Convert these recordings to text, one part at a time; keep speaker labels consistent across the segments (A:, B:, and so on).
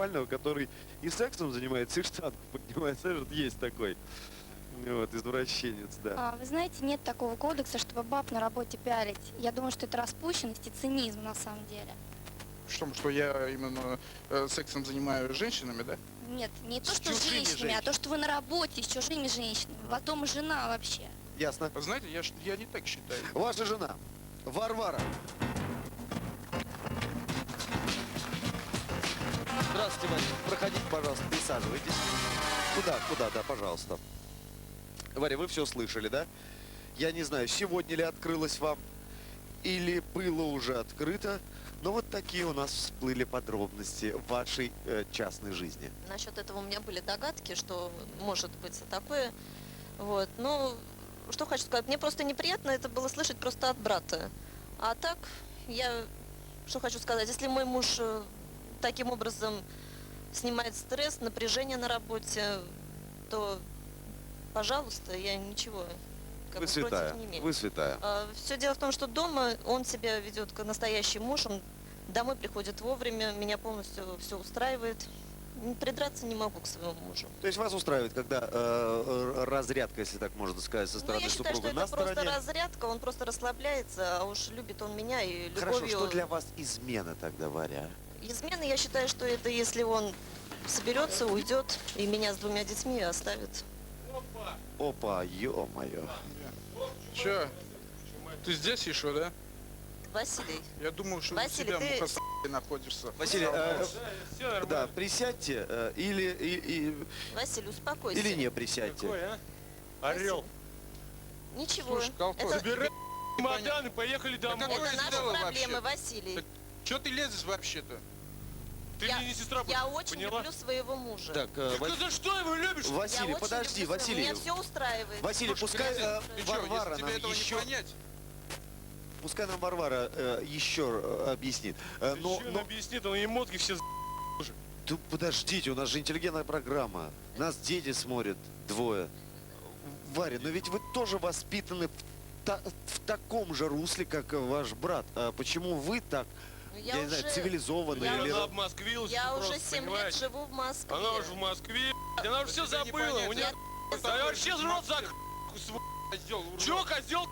A: нормального, который и сексом занимается, и штангу поднимает. Знаешь, вот есть такой. Вот, извращенец, да.
B: Вы знаете, нет такого кодекса, чтобы баб на работе пиарить. Я думаю, что это распущенность и цинизм на самом деле.
C: Что я именно сексом занимаюсь с женщинами, да?
B: Нет, не то,
A: С
B: что с
A: чужими
B: женщинами, а
A: женщинами.
B: то, что вы на работе с чужими женщинами. Потом жена вообще.
A: Ясно.
C: Знаете, я не так считаю.
A: Ваша жена, Варвара. Здравствуйте, Варя. Проходите, пожалуйста, присаживайтесь. Куда, да, пожалуйста. Варя, вы все слышали, да? Я не знаю, сегодня ли открылось вам, или было уже открыто, но вот такие у нас всплыли подробности вашей частной жизни.
D: Насчет этого у меня были догадки, что может быть такое. Вот. Ну, что хочу сказать, мне просто неприятно это было слышать просто от брата. А так, что хочу сказать, если мой муж таким образом снимает стресс, напряжение на работе, то, пожалуйста, я ничего
A: Вы святая,
D: против не имею.
A: вы святая.
D: Все дело в том, что дома он себя ведет как настоящий муж, он домой приходит вовремя, меня полностью все устраивает. Придраться не могу к своему мужу.
A: То есть вас устраивает, когда разрядка, если так можно сказать, со
D: Ну,
A: стороны
D: я считаю, что
A: супруга на
D: это просто
A: стороне?
D: разрядка, он просто расслабляется, а уж любит он меня и любовью.
A: Хорошо, что для вас измена тогда, Варя?
D: Измены, я считаю, что это если он соберется, уйдет и меня с 2 детьми оставит.
A: Опа, ё-моё.
C: Че? Ты здесь еще, да?
D: Василий,
C: Я думал, что
D: Василий,
C: у тебя
D: ты-
C: муха находишься.
A: Василий, да, присядьте или
D: Василий, успокойся.
A: не присядьте.
E: Какой, а? Орел.
D: Ничего,
C: Слушай, Колко,
D: это,
E: Собирай чемодан и поехали домой.
C: какое
D: это наши
C: дело
D: проблемы,
C: вообще?
D: Василий.
C: Че ты лезешь вообще-то?
E: Ты
D: Я-
E: мне не сестра,
D: Я очень
E: поняла?
D: люблю своего мужа.
A: Так,
E: Так за что его любишь?
D: Я
A: Василий,
D: очень
A: подожди,
D: люблю своего-
A: Василий.
D: Меня все устраивает.
A: Василий,
C: Слушай,
A: пускай
C: Князь, ты чё,
A: Варвара
C: если
A: нам
C: тебе этого
A: еще,
C: не понять,
A: пускай нам Варвара еще объяснит.
E: Ты чё, он объяснит, он ей мозги все
A: Да подождите, у нас же интеллигентная программа. Нас дети смотрят, 2. Варя, но ведь вы тоже воспитаны в таком же русле, как ваш брат. А почему вы так,
D: Ну,
A: я не знаю,
D: уже-
A: цивилизованно
D: я
A: или...
E: Она обмосквилась.
D: Я
E: просто,
D: уже 7 лет
E: понимаешь?
D: живу в Москве.
E: Она уже в Москве. Она уже все
C: тебе не
E: забыла.
C: понять,
E: У нее...
D: Я-
E: Да вообще рот
C: Москве.
E: закрыл.
C: козел, урод.
E: Чё, козел?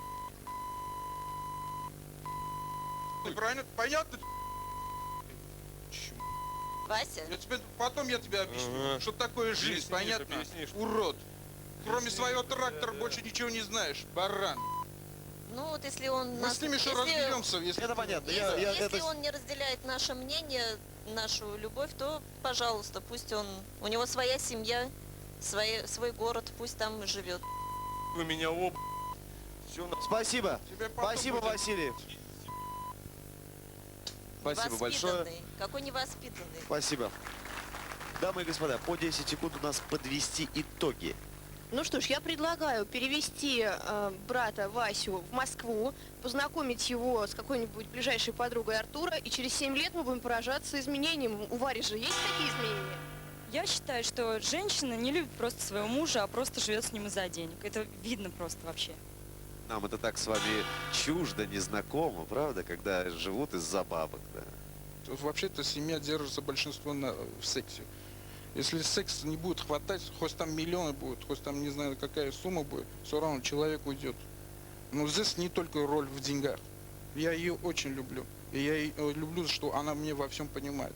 C: Ты правильно? Понятно?
D: Вася,
C: Потом я тебе объясню,
E: Ага.
C: что такое жизнь,
E: Объяснишь,
C: понятно?
E: объяснишь.
C: Урод. Кроме своего трактора больше ничего не знаешь, баран.
D: ну вот если он...
C: Мы
D: нас-
C: с ними еще
D: если-
C: разберемся, если...
A: Это понятно.
D: Если он не разделяет наше мнение, нашу любовь, то, пожалуйста, пусть у него своя семья, свой город, пусть там живет.
E: Вы меня оба. Все,
A: Спасибо.
C: Тебе потом
A: Спасибо,
C: будет-
A: Василий. Спасибо большое.
D: Невоспитанный. Какой невоспитанный.
A: Спасибо. Дамы и господа, по 10 секунд у нас подвести итоги.
F: Ну что ж, я предлагаю перевести брата Васю в Москву, познакомить его с какой-нибудь ближайшей подругой Артура, и через 7 лет мы будем поражаться изменениям. У Вари же есть такие изменения?
G: Я считаю, что женщина не любит просто своего мужа, а просто живет с ним из-за денег. Это видно просто вообще.
A: Нам это так с вами чуждо, незнакомо, правда, когда живут из-за бабок, да?
C: Вообще-то семья держится большинство в сексе. Если секса не будет хватать, хоть там миллионы будут, хоть там не знаю какая сумма будет, все равно человек уйдет. Но здесь не только роль в деньгах. Я ее очень люблю. И я люблю, что она мне во всем понимает.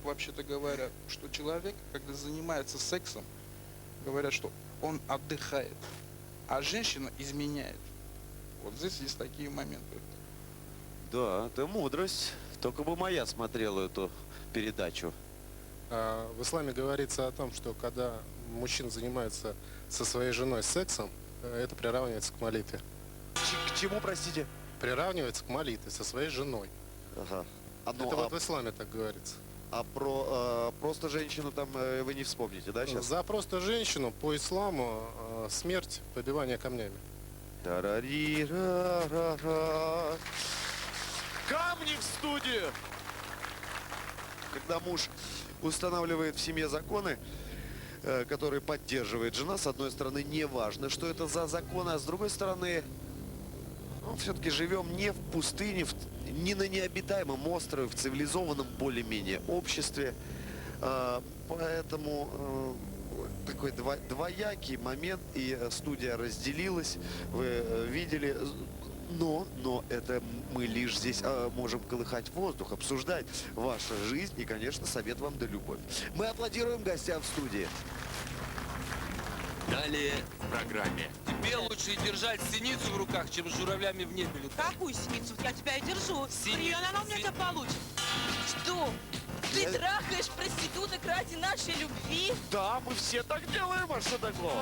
C: Вообще-то говорят, что человек, когда занимается сексом, говорят, что он отдыхает, а женщина изменяет. Вот здесь есть такие моменты.
A: Да, это мудрость. Только бы моя смотрела эту передачу.
H: В исламе говорится о том, что когда мужчина занимается со своей женой сексом, это приравнивается к молитве.
A: К чему, простите?
H: Приравнивается к молитве со своей женой.
A: Ага.
H: Это вот в исламе так говорится.
A: А про просто женщину там вы не вспомните, да, сейчас?
H: За просто женщину по исламу смерть, побивание камнями.
A: Тарари-ра-ра-ра. Камни в студию! Когда муж устанавливает в семье законы, которые поддерживает жена, с одной стороны, не важно, что это за законы, а с другой стороны, все-таки живем не в пустыне, не на необитаемом острове, в цивилизованном более-менее обществе. Поэтому такой двоякий момент, и студия разделилась, вы видели. Но это мы лишь здесь можем колыхать воздух, обсуждать вашу жизнь и, конечно, совет вам да любовь. Мы аплодируем гостям в студии.
I: Далее в программе.
E: Тебе лучше держать синицу в руках, чем с журавлями в небе летать.
J: Какую синицу? Я тебя и держу.
E: Синицу.
J: Хрен она у меня тебя получит.
G: Что? Ты трахаешь проституток ради нашей любви?
A: Да, мы все так делаем, а что такого?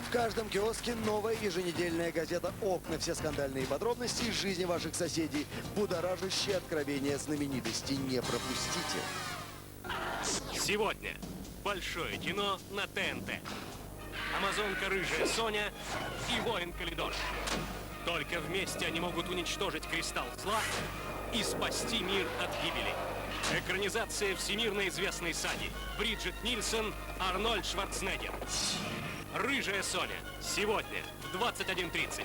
A: В каждом киоске новая еженедельная газета «Окна». Все скандальные подробности из жизни ваших соседей. Будоражащие откровения знаменитостей. Не пропустите.
K: Сегодня большое кино на ТНТ. Амазонка Рыжая Соня и воин Калидор. Только вместе они могут уничтожить кристалл зла и спасти мир от гибели. Экранизация всемирно известной саги. Бриджит Нильсон, Арнольд Шварценеггер. «Рыжая Соня» сегодня в 21:30.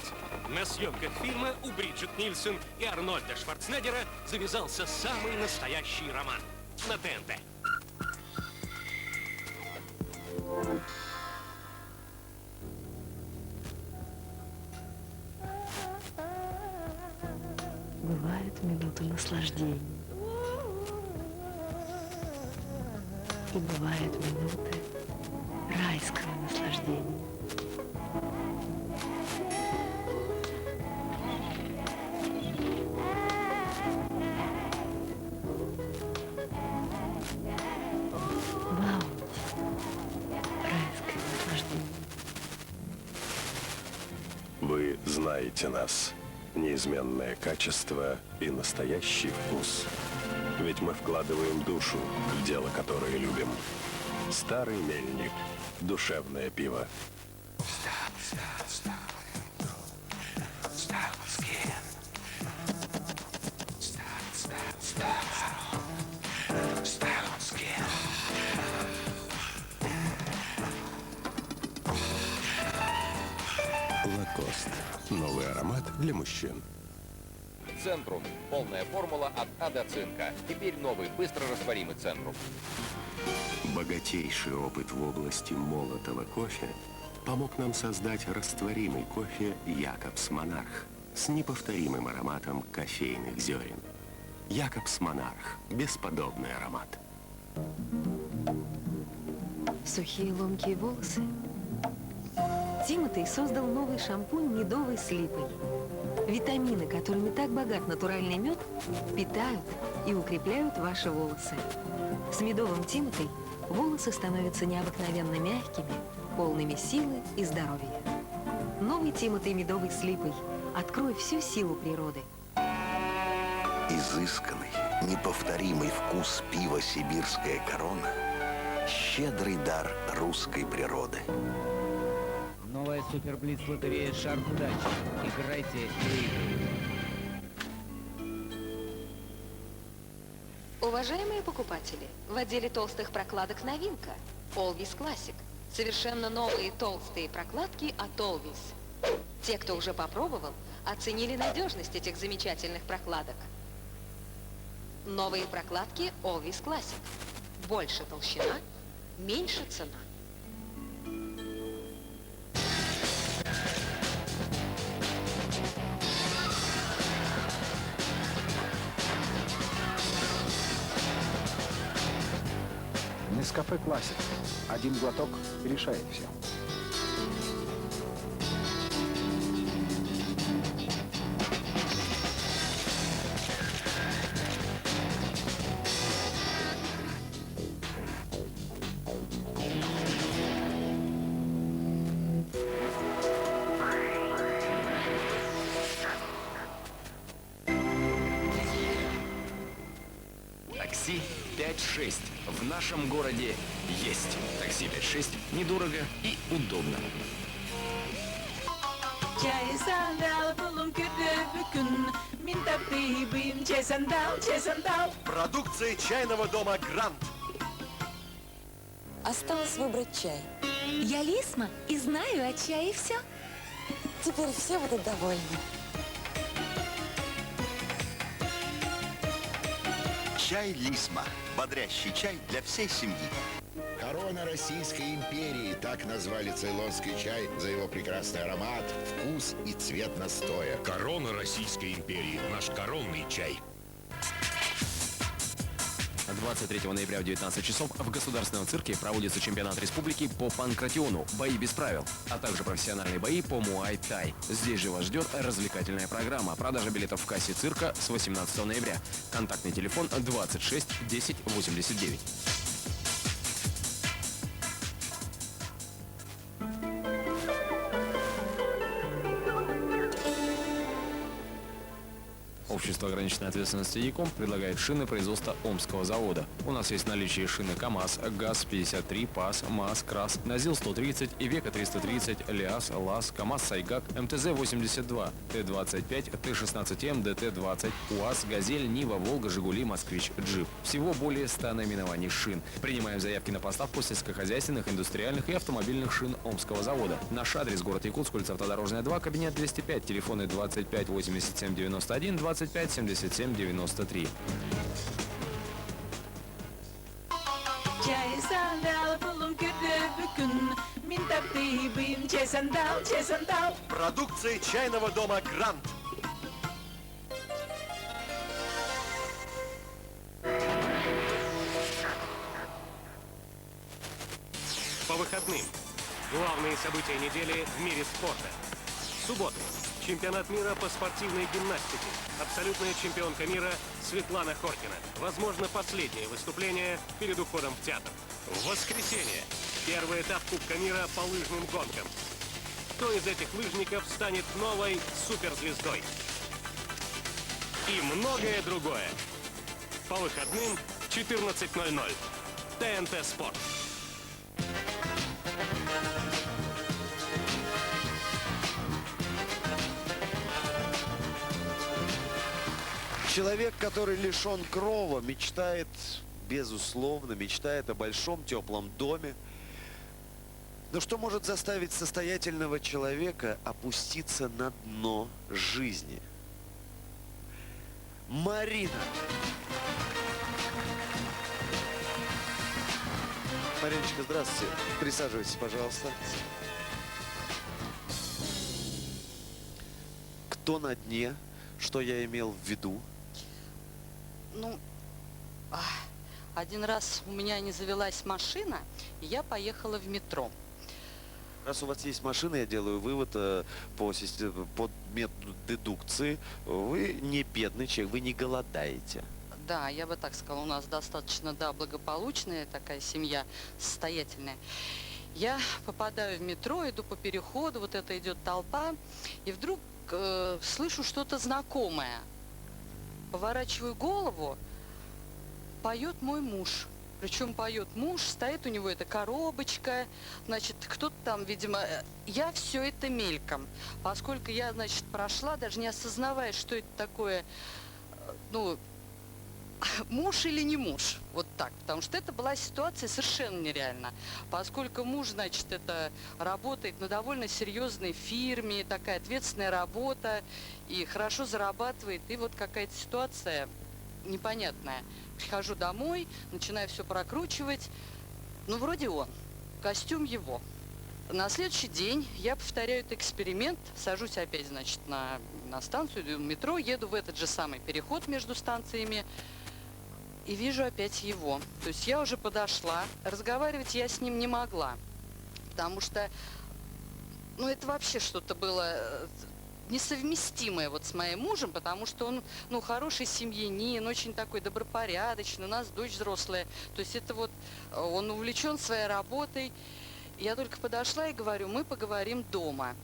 K: На съемках фильма у Бриджит Нильсон и Арнольда Шварценеггера завязался самый настоящий роман. На ТНТ.
L: Бывают минуты наслаждения. И бывают минуты райского наслаждения. Баунти. Райское наслаждение.
M: Вы знаете нас. Неизменное качество и настоящий вкус. Ведь мы вкладываем душу в дело, которое любим. Старый мельник. Душевное пиво. Лакост. Новый аромат для мужчин.
N: Центрум. Полная формула от А до цинка. Теперь новый, быстро растворимый Центрум.
M: Богатейший опыт в области молотого кофе помог нам создать растворимый кофе «Якобс Монарх» с неповторимым ароматом кофейных зерен. «Якобс Монарх» – бесподобный аромат.
L: Сухие ломкие волосы. Тимоти создал новый шампунь медовый с липой. Витамины, которыми так богат натуральный мед, питают и укрепляют ваши волосы. С медовым Тимоти волосы становятся необыкновенно мягкими, полными силы и здоровья. Новый Тимоти медовый с липой. Открой всю силу природы.
O: Изысканный, неповторимый вкус пива «Сибирская корона» – щедрый дар русской природы.
P: Новая суперблиц-лотерея «Шарк удачи». Играйте и выигрывайте.
L: Уважаемые покупатели, в отделе толстых прокладок новинка – Always Classic. Совершенно новые толстые прокладки от Always. Те, кто уже попробовал, оценили надежность этих замечательных прокладок. Новые прокладки Always Classic. Больше толщина, меньше цена.
Q: Нескафе Классик. Один глоток решает все.
R: Такси 5-6 в нашем городе есть. Такси 5-6 недорого и удобно.
J: Çay sandal bulun kötü bükün. Min tabibim çay sandal.
S: Продукция чайного дома «Грант».
T: Осталось выбрать чай. Я Лисма и знаю о чае все. Теперь все будут довольны.
O: Чай Лисма. Бодрящий чай для всей семьи.
I: Корона Российской империи. Так назвали цейлонский чай за его прекрасный аромат, вкус и цвет настоя.
K: Корона Российской империи. Наш коронный чай.
R: 23 ноября в 19 часов в Государственном цирке проводится чемпионат республики по панкратиону, бои без правил, а также профессиональные бои по муай-тай. Здесь же вас ждет развлекательная программа. Продажа билетов в кассе цирка с 18 ноября. Контактный телефон 26 10 89. Общество ограниченной ответственности «Яком» предлагает шины производства Омского завода. У нас есть в наличии шины КАМАЗ, ГАЗ-53, ПАЗ, МАЗ, КРАС, НАЗИЛ-130, ИВЕКО-330, ЛиАЗ, ЛАЗ, КАМАЗ-Сайгак, МТЗ-82, Т-25, Т-16М, ДТ-20, УАЗ, «Газель», «Нива», «Волга», «Жигули», «Москвич», «Джип». Всего более 100 наименований шин. Принимаем заявки на поставку сельскохозяйственных, индустриальных и автомобильных шин Омского завода. Наш адрес: город Якутск, улица Автодорожная, 2, кабинет 205, телефоны 25 87 91, 25 77 93.
J: Чай сандал, булум кирде бükün. Мин тапты бим, чай сандал, чай сандал.
S: Продукция чайного дома «Грант».
K: По выходным. Главные события недели в мире спорта. Суббота. Чемпионат мира по спортивной гимнастике. Абсолютная чемпионка мира Светлана Хоркина. Возможно, последнее выступление перед уходом в театр. В воскресенье. Первый этап Кубка мира по лыжным гонкам. Кто из этих лыжников станет новой суперзвездой? И многое другое. По выходным 14:00. ТНТ Спорт.
A: Человек, который лишен крова, мечтает, безусловно, мечтает о большом теплом доме. Но что может заставить состоятельного человека опуститься на дно жизни? Марина. Мариночка, здравствуйте. Присаживайтесь, пожалуйста. Кто на дне? Что я имел в виду?
U: Ну, один раз у меня не завелась машина, и я поехала в метро.
A: Раз у вас есть машина, я делаю вывод по методу дедукции. Вы не бедный человек, вы не голодаете.
U: Да, я бы так сказала, у нас достаточно, да, благополучная такая семья, состоятельная. Я попадаю в метро, иду по переходу, вот это идет толпа, и вдруг слышу что-то знакомое. Поворачиваю голову, поет мой муж. Причем поет муж, стоит у него эта коробочка, значит, кто-то там, видимо, я все это мельком. Поскольку я, значит, прошла, даже не осознавая, что это такое, ну, муж или не муж, вот так, потому что это была ситуация совершенно нереальна, поскольку муж, значит, это работает на довольно серьезной фирме, такая ответственная работа, и хорошо зарабатывает, и вот какая-то ситуация непонятная. Прихожу домой, начинаю все прокручивать, ну, вроде он, костюм его. На следующий день я повторяю этот эксперимент, сажусь опять, значит, на станцию, иду в метро, еду в этот же самый переход между станциями, и вижу опять его. То есть я уже подошла, разговаривать я с ним не могла, потому что, ну, это вообще что-то было несовместимое вот с моим мужем, потому что он, ну, хороший семьянин, очень такой добропорядочный, у нас дочь взрослая, то есть это вот, он увлечен своей работой. Я только подошла и говорю, мы поговорим дома.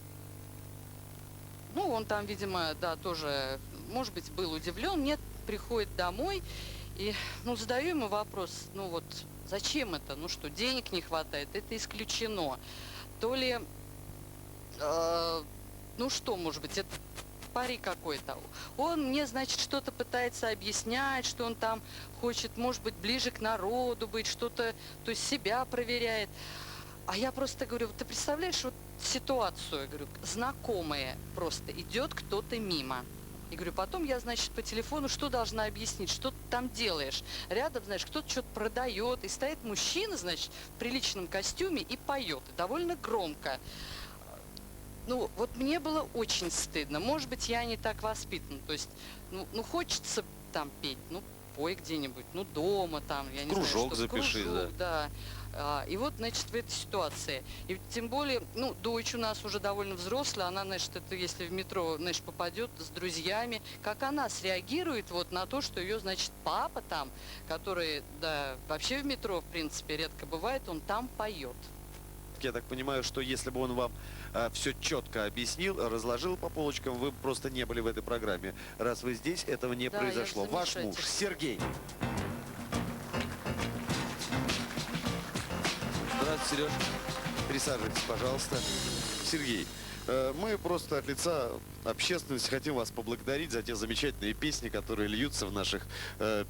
U: Ну, он там, видимо, да, тоже, может быть, был удивлен, нет, приходит домой. И, ну, задаю ему вопрос, ну вот, зачем это? Ну что, денег не хватает? Это исключено. То ли, ну что, может быть, это пари какой-то. Он мне, значит, что-то пытается объяснять, что он там хочет, может быть, ближе к народу быть, что-то, то есть себя проверяет. А я просто говорю, ты представляешь вот ситуацию, я говорю, знакомая просто, идет кто-то мимо. И говорю, потом я, значит, по телефону что должна объяснить, что ты там делаешь? Рядом, знаешь, кто-то что-то продает, и стоит мужчина, значит, в приличном костюме и поет, и довольно громко. Ну, вот мне было очень стыдно. Может быть, я не так воспитана. То есть, ну хочется там петь, ну, пой где-нибудь, ну, дома там, я не
A: Кружок
U: знаю, что.
A: запиши,
U: Кружок, да. И вот, значит, в этой ситуации. И тем более, ну, дочь у нас уже довольно взрослая, она, значит, это если в метро, значит, попадет с друзьями, как она среагирует вот на то, что ее, значит, папа там, который, да, вообще в метро, в принципе, редко бывает, он там поет.
A: Я так понимаю, что если бы он вам все четко объяснил, разложил по полочкам, вы просто не были в этой программе. Раз вы здесь, этого не
U: Да,
A: произошло.
U: я в
A: Ваш муж,
U: замешательстве.
A: Сергей. Здравствуйте, Сереж. Присаживайтесь, пожалуйста. Сергей, мы просто от лица общественности хотим вас поблагодарить за те замечательные песни, которые льются в наших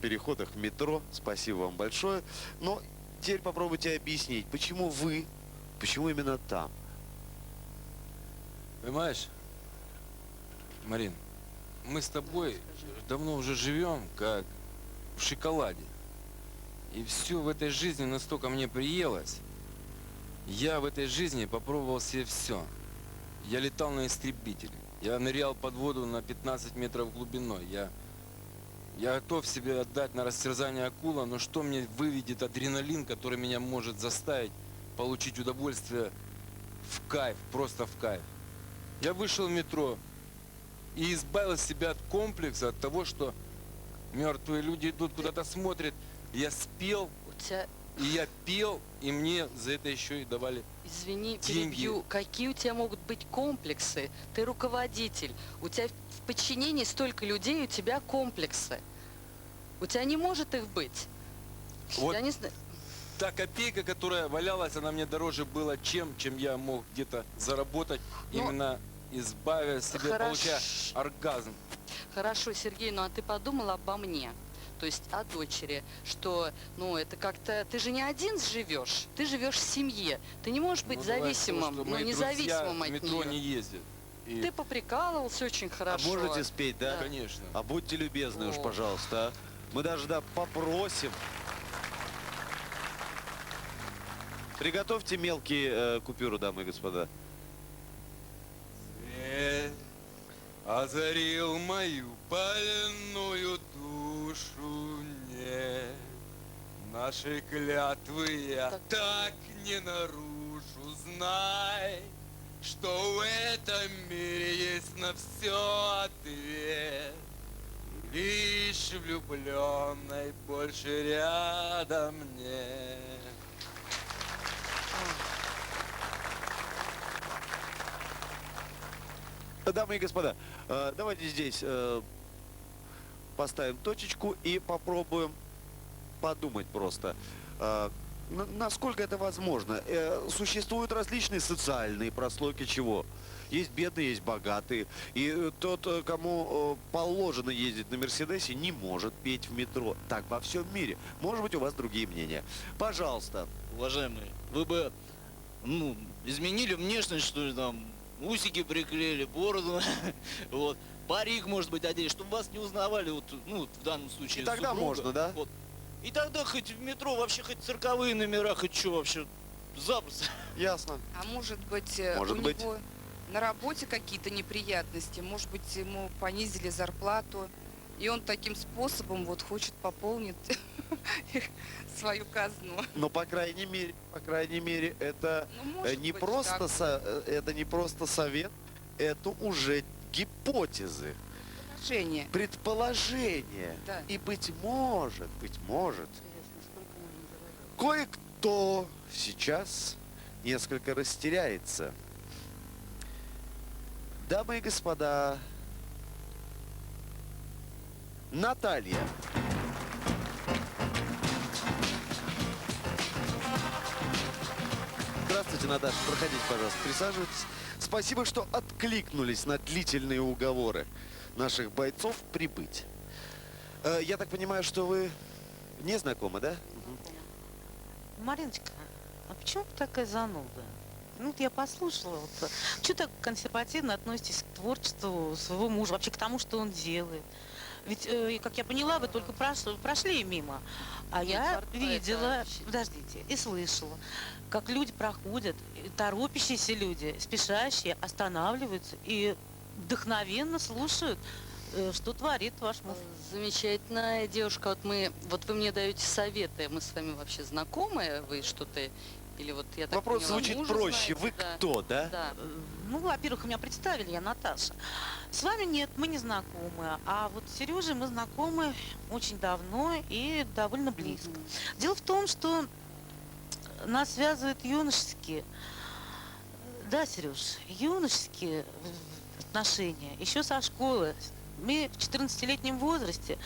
A: переходах в метро. Спасибо вам большое. Но теперь попробуйте объяснить, почему именно там?
B: Понимаешь, Марин, мы с тобой давно уже живем, как в шоколаде. И все в этой жизни настолько мне приелось. Я в этой жизни попробовал себе все. Я летал на истребителе. Я нырял под воду на 15 метров глубиной. Я готов себе отдать на растерзание акула, но что мне выведет адреналин, который меня может заставить получить удовольствие в кайф, просто в кайф. Я вышел в метро и избавил себя от комплекса, от того, что мертвые люди идут куда-то смотрят. Я спел, и я пел, и мне за это еще и давали
U: Извини,
B: деньги.
U: перебью. Какие у тебя могут быть комплексы? Ты руководитель. У тебя в подчинении столько людей, у тебя комплексы. У тебя не может их быть.
B: Вот
U: Я не знаю.
B: та копейка, которая валялась, она мне дороже была, чем я мог где-то заработать, именно избавя себя,
U: Хорошо.
B: получая оргазм.
U: Хорошо, Сергей, ну а ты подумал обо мне? То есть о дочери, что, ну, это как-то... Ты же не один живешь, ты живешь в семье. Ты не можешь быть зависимым,
B: что
U: ну,
B: мои
U: независимым
B: друзья
U: от
B: в метро
U: нее.
B: не ездят. И
U: Ты поприкалывался очень хорошо.
A: А можете спеть, да?
B: Конечно.
A: А будьте любезны уж,
U: О.
A: пожалуйста. А? Мы даже, да, попросим. Приготовьте мелкие купюры, дамы и господа.
B: Свет озарил мою больную душу, нет. Наши клятвы я так не нарушу. Знай, что в этом мире есть на все ответ. Лишь влюбленной больше рядом нет.
A: Дамы и господа, давайте здесь поставим точечку и попробуем подумать просто, насколько это возможно. Существуют различные социальные прослойки чего? Есть бедные, есть богатые. И тот, кому положено ездить на Мерседесе, не может петь в метро. Так во всем мире. Может быть, у вас другие мнения. Пожалуйста.
V: Уважаемые, вы бы, ну, изменили внешность, что ли, там, усики приклеили, бороду, вот, парик, может быть, одели, чтобы вас не узнавали, вот, ну, в данном случае
A: И тогда
V: супруга.
A: можно, да?
V: Вот. И тогда хоть в метро, вообще, хоть цирковые номера, хоть что вообще, запросто.
A: Ясно.
W: А может быть,
A: Может
W: у
A: быть.
W: него на работе какие-то неприятности, может быть, ему понизили зарплату, и он таким способом вот хочет пополнить свою казну.
A: Но по крайней мере, это
W: может
A: не
W: быть,
A: просто
W: так.
A: это не просто совет, это уже гипотезы, предположения.
W: Да.
A: И быть может, кое-кто сейчас несколько растеряется. Дамы и господа, Наталья. Здравствуйте, Наташа. Проходите, пожалуйста, присаживайтесь. Спасибо, что откликнулись на длительные уговоры наших бойцов прибыть. Я так понимаю, что вы не знакомы, да?
X: Мариночка, а почему ты такая зануда?
C: Ну, вот я послушала. Вот, что так консервативно относитесь к творчеству своего мужа, вообще к тому, что он делает? Ведь, как я поняла, вы только прошли мимо. А
U: Нет,
C: я
U: творца
C: видела,
U: это вообще-
C: подождите, и слышала, как люди проходят, и торопящиеся люди, спешащие, останавливаются и вдохновенно слушают, что творит ваш муж.
U: Замечательная девушка. Вот вы мне даете советы. Мы с вами вообще знакомы? Вы что-то... Или вот я так
A: Вопрос
U: поняла,
A: звучит
U: мужа
A: проще.
U: знаете?
A: Вы
U: Да.
A: кто, да?
U: Да.
C: Ну, во-первых, меня представили, я Наташа. С вами нет, мы не знакомы. А вот с Сережей мы знакомы очень давно и довольно близко. Дело в том, что нас связывают юношеские, да, Сереж, юношеские отношения еще со школы. Мы в 14-летнем возрасте.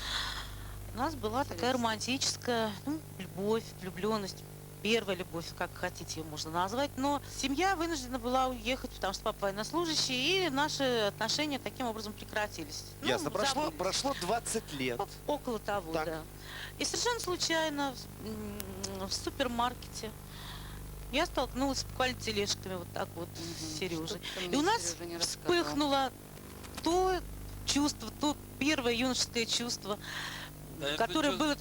C: У нас была такая романтическая любовь, влюбленность. Первая любовь, как хотите ее можно назвать, но семья вынуждена была уехать, потому что папа военнослужащий, и наши отношения таким образом прекратились.
A: Ясно. Прошло 20 лет.
C: Около того,
A: Так.
C: да. И совершенно случайно в супермаркете я столкнулась буквально тележками вот так вот с Сережей.
U: Что-то
C: И
U: мне
C: у нас
U: Сережа не рассказывал.
C: вспыхнуло то чувство, то первое юношеское чувство, которое было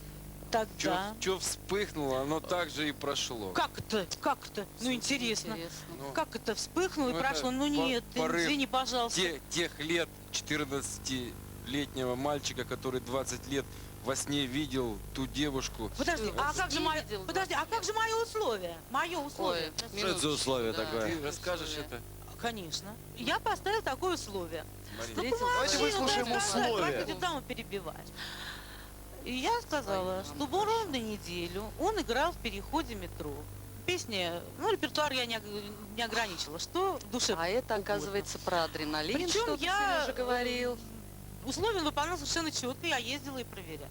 C: тогда.
B: Что вспыхнуло, оно так же и прошло.
C: Как это? Как это? Ну, интересно.
B: Ну,
C: Как это вспыхнуло и
B: это
C: прошло? Ну, нет,
B: порыв
C: извини, пожалуйста.
B: Тех лет 14-летнего мальчика, который 20 лет во сне видел ту девушку.
C: Подожди, а как же мое, подожди, а как же мое условие? Мое условие.
B: Что это за условие такое? Ты расскажешь это?
C: Конечно. Я поставила такое условие.
B: Марина.
C: Ну,
A: Давайте
C: помолчи,
A: выслушаем
C: ну, сказать,
A: условия.
C: хватит даму перебивать. И я сказала, что ровно неделю он играл в переходе метро. Песни, ну, репертуар я не ограничила, что в душе.
U: А это, оказывается, про адреналин,
C: Причем
U: что-то
C: я
U: Сережа говорил.
C: Условия он выполнял совершенно четко, я ездила и проверяла.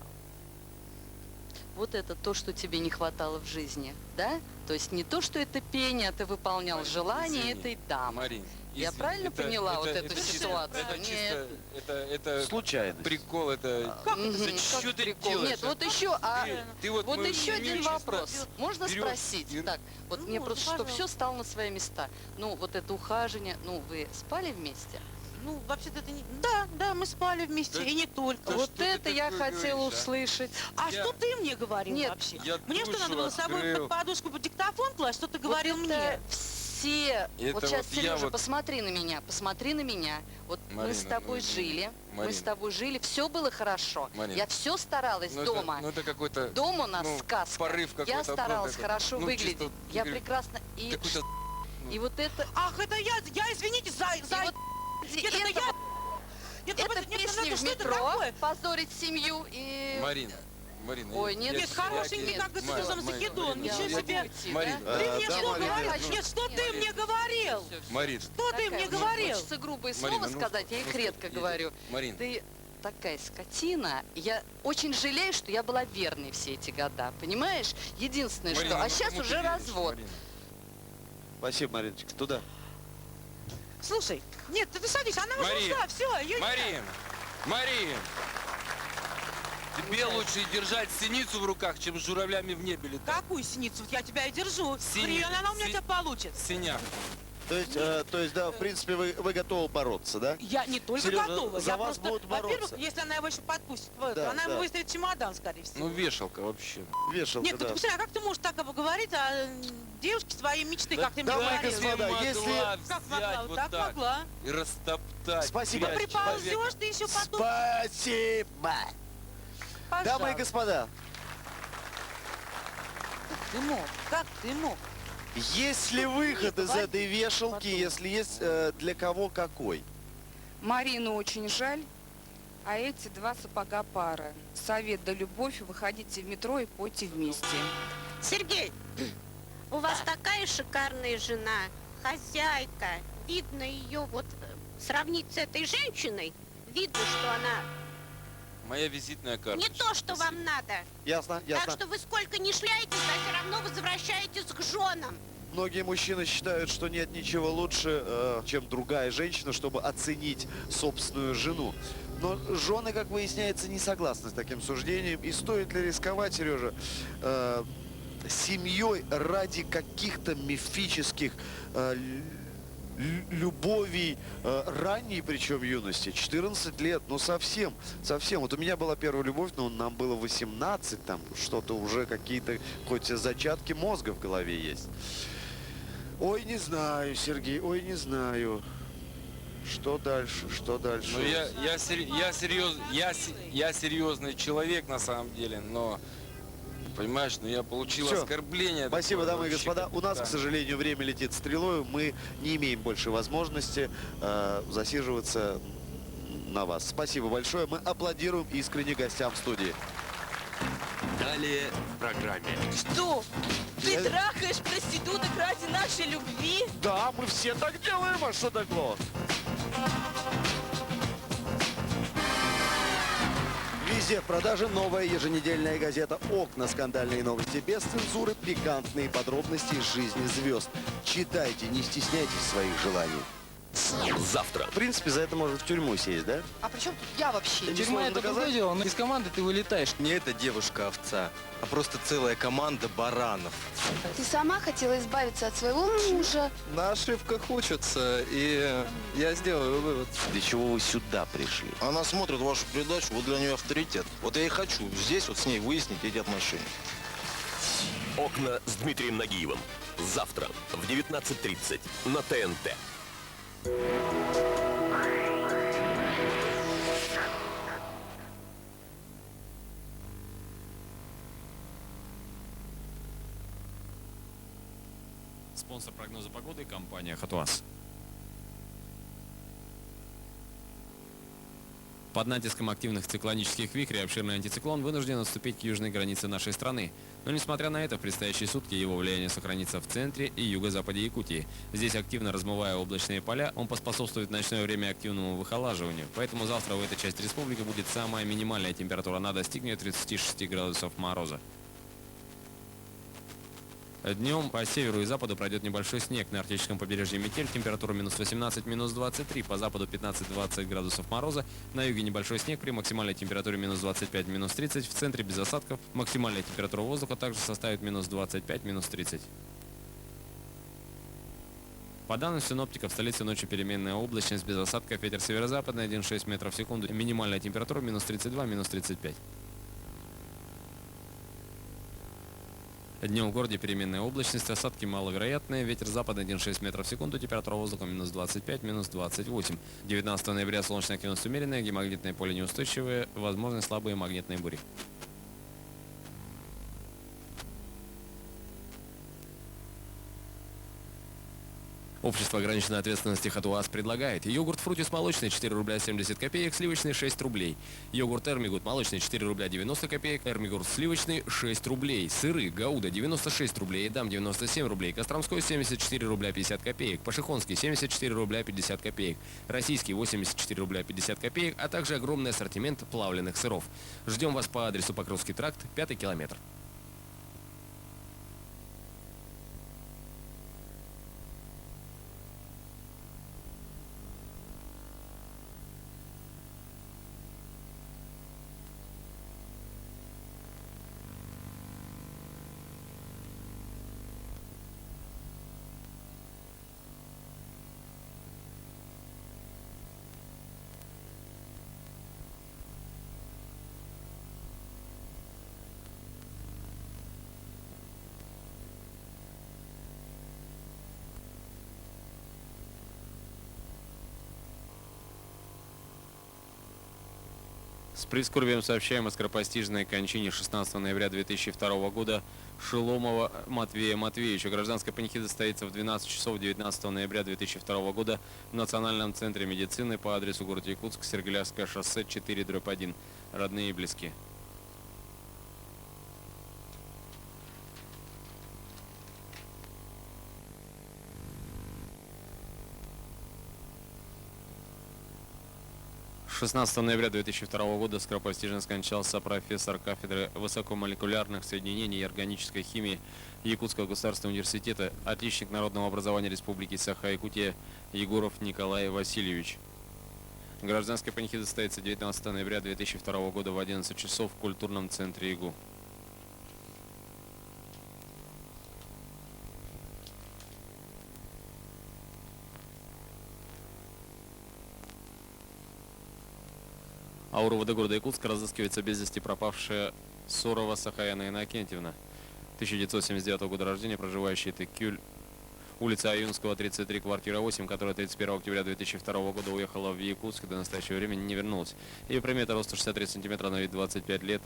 U: Вот это то, что тебе не хватало в жизни, да? То есть не то, что это пение, а ты выполнял
B: Марин,
U: желание
B: извини.
U: этой дамы.
B: Марин,
U: Я
B: извини,
U: правильно поняла вот эту
B: чисто-
U: ситуацию?
B: Это
U: Нет.
B: чисто, это
A: случайность.
B: Прикол, это...
U: Как прикол? Нет, вот еще,
B: вот
U: вот
B: мы
U: еще один
B: чисто
U: вопрос. Можно
B: берешь
U: спросить? Так, вот мне просто, чтобы все стало на свои места. Ну, вот это ухаживание, ну, вы спали вместе?
C: Ну, вообще-то это не... Да, мы спали вместе,
U: Да-
C: и не только.
U: Вот это я хотела услышать.
C: А что ты мне говорил
U: Нет,
C: вообще?
U: я
C: Мне что,
U: душу
C: надо было с собой
U: открыл.
C: под подушку, под диктофон класть? Что ты говорил
U: Вот
C: мне?
U: это все...
B: Это
U: вот сейчас,
B: вот я
U: Сережа,
B: вот-
U: посмотри на меня, посмотри на меня. Вот мы
B: Марина,
U: с тобой жили, мы
B: Марина.
U: с тобой жили, все было хорошо.
B: Марина.
U: Я все старалась
B: Ну,
U: дома.
B: это какой-то...
U: Дома у нас
B: ну,
U: сказка.
B: порыв
U: Я
B: какой-то был
U: старалась
B: такой.
U: хорошо
B: Ну,
U: выглядеть.
B: чисто,
U: Я
B: говорю,
U: прекрасно... И,
B: какой-то...
U: и вот это...
C: Ах, это я, извините, за...
U: вот
C: Нет, это я... Нет,
U: это
C: нет,
U: песни
C: это
U: в
C: что это
U: метро,
C: такое?
U: позорить семью и...
B: Марина,
U: Ой, нет,
C: Нет, хорошенький, как это
U: Марина,
C: сказал Закидон, ничего
U: я
C: себе.
U: уйти,
B: Марина.
U: да?
C: Ты мне
A: да,
C: что
A: Марина.
C: говорил? Нет, что ты мне говорил?
B: Марина,
C: Что ты мне
U: Такая,
C: говорил?
U: Хочется грубые
B: Марина,
U: слова
B: ну,
U: сказать, я их
B: ну,
U: редко
B: я-
U: говорю.
B: Марина.
U: Ты такая скотина. Я очень жалею, что я была верной все эти года. Понимаешь? Единственное,
B: Марина,
U: что...
B: ну
U: А сейчас
B: кому ты
U: уже
B: веришь,
U: развод.
B: Марина?
A: Спасибо, Мариночка. Туда.
C: Слушай, нет, ты садись, она уже
B: Марин,
C: ушла, все, ее
B: Марин, Марин,
E: Тебе лучше держать синицу в руках, чем с журавлями в небе летать.
C: Какую синицу? Вот я тебя и держу.
E: Синий-
C: Хрен, она у меня тебя получит.
B: Синяк.
A: То есть, да, в принципе, вы готовы бороться, да?
C: Я не только
A: Сережа,
C: готова.
A: за
C: Я
A: вас
C: просто,
A: будут бороться.
C: во-первых, если она его еще подпустит, в эту,
A: Да,
C: она
A: да.
C: ему выставит чемодан, скорее всего.
B: Ну, вешалка вообще.
A: Вешалка,
C: Нет, ну
A: да.
C: ты посмотри, а как ты можешь так говорить о девушке своей мечты,
B: Да
C: как ты мне
A: дамы и
C: говорил?
A: господа,
B: могла
A: если-
C: Как могла?
B: взять
C: Вот
B: вот
C: так
B: так
C: могла.
B: и растоптать.
A: Спасибо.
B: грязь
C: Приползешь,
B: человека.
C: ты еще потом...
A: Спасибо. Дамы и господа,
C: Ты мог, как ты мог?
A: есть ли выход из этой вешалки, если есть, для кого какой?
W: Марину очень жаль, а эти два сапога пара. Совет да любовь, выходите в метро и пойте вместе.
D: Сергей, у вас такая шикарная жена, хозяйка. Видно ее, вот сравнить с этой женщиной, видно, что она
B: Моя визитная
D: не
B: карточка.
D: то, что вам надо.
A: Ясно,
D: Так
A: ясно.
D: что вы сколько ни шляетесь, а все равно возвращаетесь к женам.
A: Многие мужчины считают, что нет ничего лучше, чем другая женщина, чтобы оценить собственную жену. Но жены, как выясняется, не согласны с таким суждением. И стоит ли рисковать, Сережа, семьей ради каких-то мифических любовей ранней, причем юности. 14 лет, ну совсем. Вот у меня была первая любовь, но нам было 18, там что-то уже какие-то, хоть зачатки мозга в голове есть. Ой, не знаю, Сергей, ой, не знаю. Что дальше?
B: Ну, я серьезный человек на самом деле, но, понимаешь, я получил
A: Всё.
B: оскорбление.
A: Спасибо,
B: такое
A: дамы и
B: вообще,
A: господа. У нас,
B: да.
A: к сожалению, время летит стрелой. Мы не имеем больше возможности засиживаться на вас. Спасибо большое. Мы аплодируем искренне гостям в студии.
S: Далее в программе.
T: Что? Ты трахаешь проституток ради нашей любви?
A: Да, мы все так делаем, а что такого? Везде в продаже новая еженедельная газета «Окна». Скандальные новости без цензуры, пикантные подробности из жизни звезд. Читайте, не стесняйтесь своих желаний.
S: Завтра.
A: В принципе, за это можно в тюрьму сесть, да?
F: А при чем тут я вообще? Тюрьма — это другое дело, но из команды ты вылетаешь.
G: Не эта девушка-овца, а просто целая команда баранов.
H: Ты сама хотела избавиться от своего мужа.
G: На ошибках учатся, и я сделаю вывод.
O: Для чего вы сюда пришли?
G: Она смотрит вашу передачу, вот для нее авторитет. Вот я и хочу здесь вот с ней выяснить эти отношения.
S: Окна с Дмитрием Нагиевым. Завтра в 19:30 на ТНТ.
R: Спонсор прогноза погоды — компания «Хатуаз». Под натиском активных циклонических вихрей обширный антициклон вынужден отступить к южной границе нашей страны. Но несмотря на это, в предстоящие сутки его влияние сохранится в центре и юго-западе Якутии. Здесь, активно размывая облачные поля, он поспособствует в ночное время активному выхолаживанию. Поэтому завтра в этой части республики будет самая минимальная температура. Она достигнет 36 градусов мороза. Днем по северу и западу пройдет небольшой снег. На арктическом побережье метель, температура минус 18, минус 23, по западу 15-20 градусов мороза, на юге небольшой снег при максимальной температуре минус 25, минус 30, в центре без осадков, максимальная температура воздуха также составит минус 25, минус 30. По данным синоптиков, в столице ночью переменная облачность без осадков, ветер северо-западный 1,6 метров в секунду, минимальная температура минус 32, минус 35. Днем в городе переменная облачность, осадки маловероятные, ветер западный 1,6 метров в секунду, температура воздуха минус 25, минус 28. 19 ноября солнечная активность умеренная, геомагнитное поле неустойчивое, возможны слабые магнитные бури. Общество ограниченной ответственности «Хатуаз» предлагает йогурт «Фрутис» молочный 4 рубля 70 копеек, сливочный 6 рублей. Йогурт «Эрмигут» молочный 4 рубля 90 копеек, «Эрмигурт» сливочный 6 рублей. Сыры «Гауда» 96 рублей, «Эдам» 97 рублей, «Костромской» 74 рубля 50 копеек, «Пашихонский» 74 рубля 50 копеек, «Российский» 84 рубля 50 копеек, а также огромный ассортимент плавленных сыров. Ждем вас по адресу Покровский тракт, 5-й километр. С прискорбием сообщаем о скоропостижной кончине 16 ноября 2002 года Шеломова Матвея Матвеевича. Гражданская панихида состоится в 12 часов 19 ноября 2002 года в Национальном центре медицины по адресу город Якутск, Сергелявское шоссе 4/1. Родные и близкие. 16 ноября 2002 года скоропостижно скончался профессор кафедры высокомолекулярных соединений и органической химии Якутского государственного университета, отличник народного образования Республики Саха-Якутия Егоров Николай Васильевич. Гражданская панихида состоится 19 ноября 2002 года в 11 часов в культурном центре ИГУ. А у РУВД города Якутска разыскивается без вести пропавшая Сурова Сахаяна Иннокентьевна, 1979 года рождения, проживающая Текюль, улица Аюнского, 33, квартира 8, которая 31 октября 2002 года уехала в Якутск и до настоящего времени не вернулась. Ее примета роста 63 сантиметра, на вид 25 лет,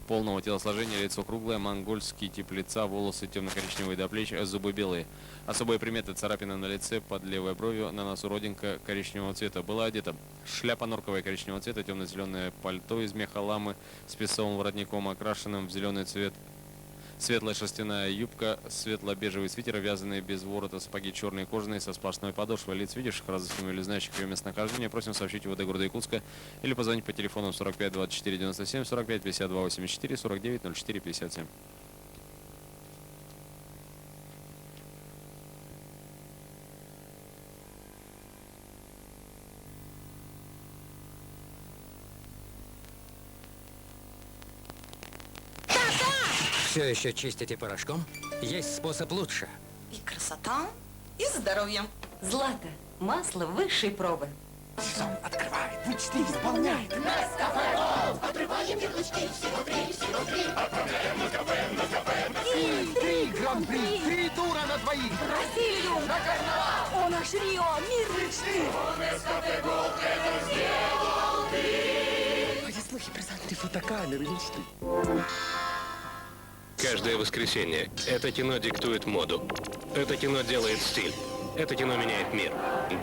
R: полного телосложения, лицо круглое, монгольский тип лица, волосы темно-коричневые до плеч, зубы белые. Особые приметы: царапина на лице, под левой бровью, на носу родинка коричневого цвета. Была одета шляпа норковая коричневого цвета, темно-зеленое пальто из меха ламы с песцовым воротником, окрашенным в зеленый цвет. Светлая шерстяная юбка, светло-бежевый свитер, вязаные без ворота, сапоги черные кожаные со сплошной подошвой. Лиц видящих, разыскиваемых или знающих ее местонахождение, просим сообщить в ВД города Якутска или позвонить по телефону 45 24 97, 45 52 84, 49 04 57.
M: Все еще чистите порошком? Есть способ лучше.
T: И красота, и здоровье.
L: Злато. Масло высшей пробы.
M: Сезон открывает, мечты исполняет.
J: Нескафе Голд! Отрываем ярлычки, всего три. Отправляем на кафе.
M: Три гран-при, 3 тура на двоих.
T: Бразилию!
M: На карнавал!
T: О, наш Рио! Мир мечты!
J: Нескафе Голд это сделал ты!
M: Ходят слухи про золотые фотокамеры мечты.
K: Каждое воскресенье это кино диктует моду. Это кино делает стиль. Это кино меняет мир.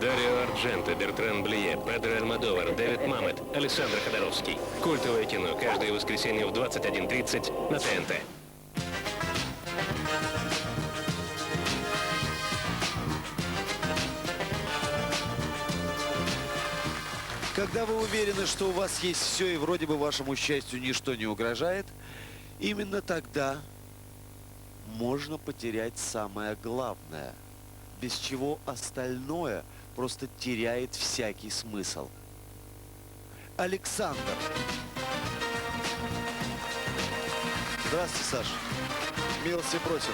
K: Дарио Ардженто, Бертран Блие, Педро Альмодовар, Дэвид Мамет, Александр Ходоровский. Культовое кино. Каждое воскресенье в 21:30 на ТНТ.
A: Когда вы уверены, что у вас есть все и вроде бы вашему счастью ничто не угрожает, именно тогда можно потерять самое главное, без чего остальное просто теряет всякий смысл. Александр. Здравствуйте, Саша. Милости просим.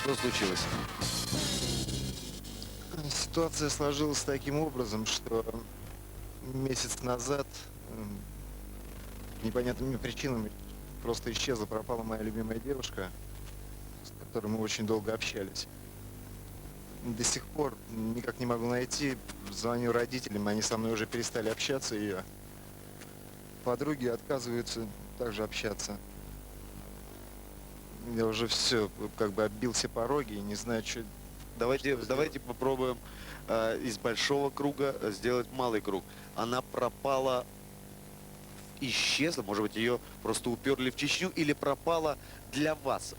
A: Что случилось?
N: Ситуация сложилась таким образом, что месяц назад непонятными причинами просто исчезла, пропала моя любимая девушка, с которой мы очень долго общались. До сих пор никак не могу найти, звоню родителям, они со мной уже перестали общаться, и подруги отказываются также общаться. Я уже все, как бы оббил все пороги и не знаю, что...
A: Давайте попробуем из большого круга сделать малый круг. Она пропала, исчезла, может быть, ее просто уперли в Чечню, или пропала для вас?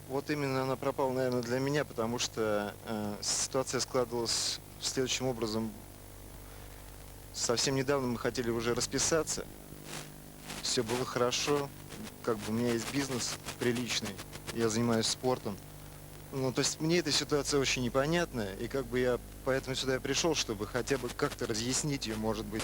N: Вот именно она пропала, наверное, для меня, потому что ситуация складывалась следующим образом. Совсем недавно мы хотели уже расписаться. Все было хорошо. Как бы у меня есть бизнес приличный. Я занимаюсь спортом. Ну, то есть мне эта ситуация очень непонятная. И как бы я поэтому сюда и пришел, чтобы хотя бы как-то разъяснить ее, может быть.